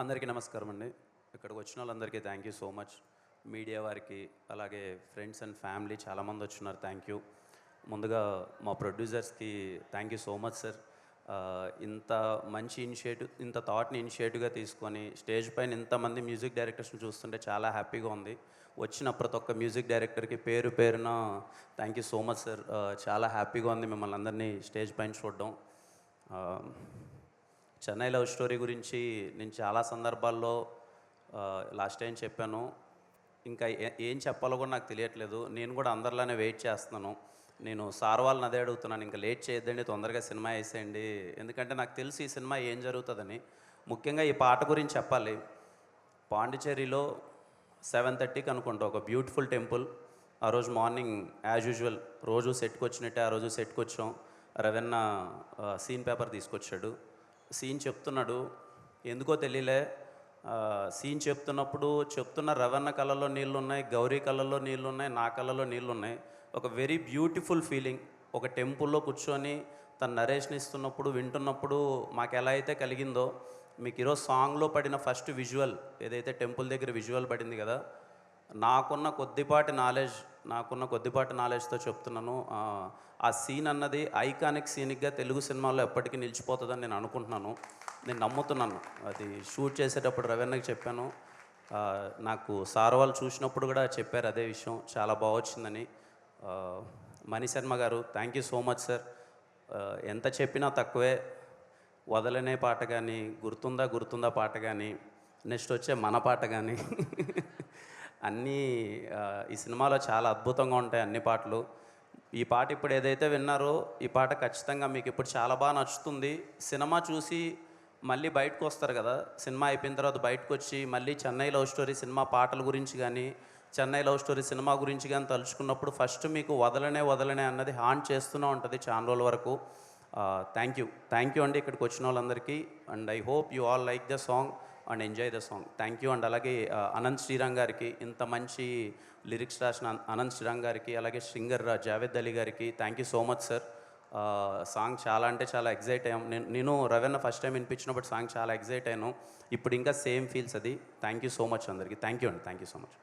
అందరికీ నమస్కారం అండి. ఇక్కడికి వచ్చిన వాళ్ళందరికీ thank you so much. Media వారికి, అలాగే ఫ్రెండ్స్ అండ్ ఫ్యామిలీ చాలామంది వచ్చున్నారు, థ్యాంక్ యూ. ముందుగా మా ప్రొడ్యూసర్స్కి thank you so much sir. ఇంత మంచి ఇంత థాట్ని ఇనిషియేటివ్గా తీసుకొని స్టేజ్ పైన ఇంతమంది మ్యూజిక్ డైరెక్టర్స్ని చూస్తుంటే చాలా హ్యాపీగా ఉంది. వచ్చిన ప్రతి ఒక్క మ్యూజిక్ డైరెక్టర్కి పేరు పేరున thank you so much sir. చాలా హ్యాపీగా ఉంది మిమ్మల్ని అందరినీ స్టేజ్ పైన చూడడం. చెన్నై లవ్ స్టోరీ గురించి నేను చాలా సందర్భాల్లో లాస్ట్ టైం చెప్పాను. ఇంకా ఏం చెప్పాలో కూడా నాకు తెలియట్లేదు. నేను కూడా అందరిలానే వెయిట్ చేస్తున్నాను. నేను సార్ వాళ్ళని అదే అడుగుతున్నాను, ఇంకా లేట్ చేయొద్దండి, తొందరగా సినిమా వేసేయండి. ఎందుకంటే నాకు తెలిసి ఈ సినిమా ఏం జరుగుతుందని. ముఖ్యంగా ఈ పాట గురించి చెప్పాలి. పాండిచేరిలో 7:30కి అనుకుంటా ఒక బ్యూటిఫుల్ టెంపుల్. ఆ రోజు మార్నింగ్ యాజ్ యూజువల్ రోజు సెట్కి వచ్చినట్టే ఆ రోజు సెట్కి వచ్చాం. రవెన్న సీన్ పేపర్ తీసుకొచ్చాడు. సీన్ చెప్తున్నాడు, ఎందుకో తెలియలే. సీన్ చెప్తున్న రవణ కళ్ళలో నీళ్ళు ఉన్నాయి, గౌరీ కళ్ళలో నీళ్ళు ఉన్నాయి, నా కళ్ళలో నీళ్ళు ఉన్నాయి. ఒక వెరీ బ్యూటిఫుల్ ఫీలింగ్. ఒక టెంపుల్లో కూర్చొని తన నరేషన్ ఇస్తున్నప్పుడు వింటున్నప్పుడు మాకు ఎలా అయితే కలిగిందో, మీకు ఈరోజు సాంగ్లో పడిన ఫస్ట్ విజువల్ ఏదైతే టెంపుల్ దగ్గర విజువల్ పడింది కదా, నాకున్న కొద్దిపాటి నాలెడ్జ్తో చెప్తున్నాను. ఆ సీన్ అన్నది ఐకానిక్ సీనిక్గా తెలుగు సినిమాల్లో ఎప్పటికీ నిలిచిపోతుందని నేను అనుకుంటున్నాను, నేను నమ్ముతున్నాను. అది షూట్ చేసేటప్పుడు రవీణకి చెప్పాను. నాకు సార్ వాళ్ళు చూసినప్పుడు కూడా చెప్పారు అదే విషయం, చాలా బాగా వచ్చిందని. మణిశర్మ గారు thank you so much sir. ఎంత చెప్పినా తక్కువే. వదలనే పాట కానీ, గుర్తుందా పాట కానీ, నెక్స్ట్ వచ్చే మన పాట కానీ అన్నీ ఈ సినిమాలో చాలా అద్భుతంగా ఉంటాయి అన్ని పాటలు. ఈ పాట ఇప్పుడు ఏదైతే విన్నారో ఈ పాట ఖచ్చితంగా మీకు ఇప్పుడు చాలా బాగా నచ్చుతుంది. సినిమా చూసి మళ్ళీ బయటకు వస్తారు కదా, సినిమా అయిపోయిన తర్వాత బయటకు వచ్చి మళ్ళీ చెన్నై లవ్ స్టోరీ సినిమా పాటల గురించి కానీ, చెన్నై లవ్ స్టోరీ సినిమా గురించి కానీ తలుచుకున్నప్పుడు ఫస్ట్ మీకు వదలనే అన్నది హాంట్ చేస్తూనే ఉంటుంది చాలా రోజుల వరకు. థ్యాంక్ యూ అండి ఇక్కడికి వచ్చిన వాళ్ళందరికీ. And I hope you all like the song and enjoy the song. Thank you. And అలాగే అనంత్ శ్రీరామ్ గారికి, ఇంత మంచి లిరిక్స్ రాసిన అనంత్ శ్రీరామ్ గారికి, అలాగే సింగర్ జావేద్ అలీ గారికి thank you so much sir. Song చాలా అంటే చాలా ఎగ్జైట్ అయ్యాం. నేను రవీణ ఫస్ట్ టైం వినిపించినప్పుడు సాంగ్ చాలా ఎగ్జైట్ అయ్యాను. ఇప్పుడు ఇంకా సేమ్ ఫీల్స్ అది. థ్యాంక్ యూ సో మచ్ అందరికీ. థ్యాంక్ యూ అండి. Thank you so much.